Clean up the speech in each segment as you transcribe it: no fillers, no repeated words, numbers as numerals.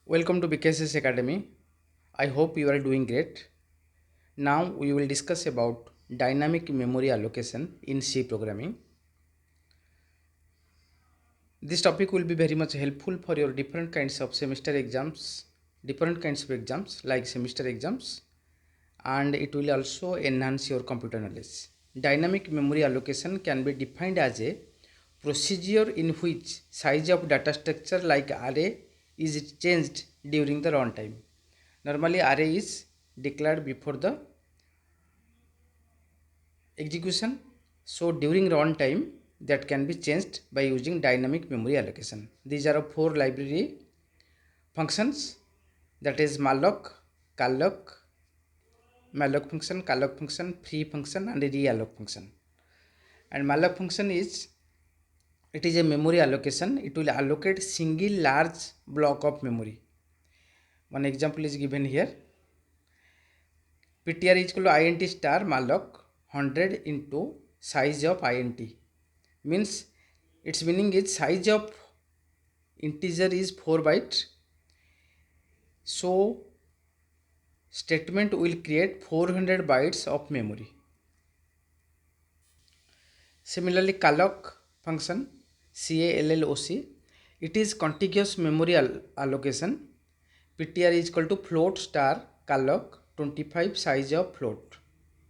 Welcome to BKSS Academy. I hope you are doing great. Now we will discuss about dynamic memory allocation in C programming. This topic will be very much helpful for your different kinds of semester exams, different kinds of exams like semester exams, and it will also enhance your computer knowledge. Dynamic memory allocation can be defined as a procedure in which size of data structure like array is changed during the runtime. Normally array is declared before the execution, so during runtime that can be changed by using dynamic memory allocation. These are four library functions, that is malloc, calloc, calloc function, free function and realloc function. And malloc function is, it is a memory allocation. It will allocate single large block of memory. One example is given here. ptr is equal to int star malloc 100 into size of int, means its meaning is size of integer is 4 byte, so statement will create 400 bytes of memory. Similarly calloc function, calloc, it is contiguous memory allocation. ptr is equal to float star calloc 25 size of float.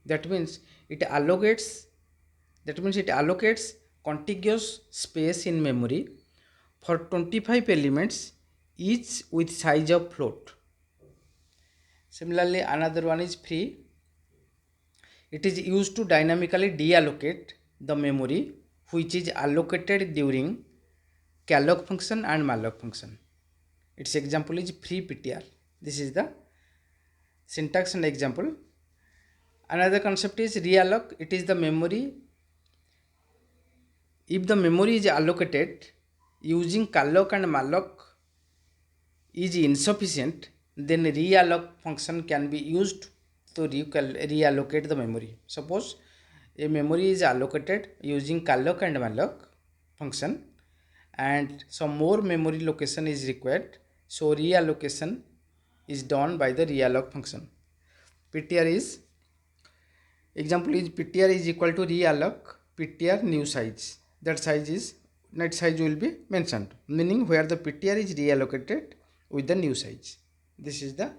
That means it allocates, contiguous space in memory for 25 elements, each with size of float. Similarly another one is free. It is used to dynamically deallocate the memory which is allocated during calloc function and malloc function. Its example is free ptr. This is the syntax and example. Another concept is realloc. It is the memory, if the memory is allocated using calloc and malloc is insufficient, then realloc function can be used to reallocate the memory. Suppose a memory is allocated using calloc and malloc function and some more memory location is required, so reallocation is done by the realloc function. ptr is, example is ptr is equal to realloc ptr new size. That size is, net size will be mentioned, meaning where the ptr is reallocated with the new size. This is the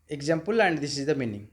example and this is the meaning.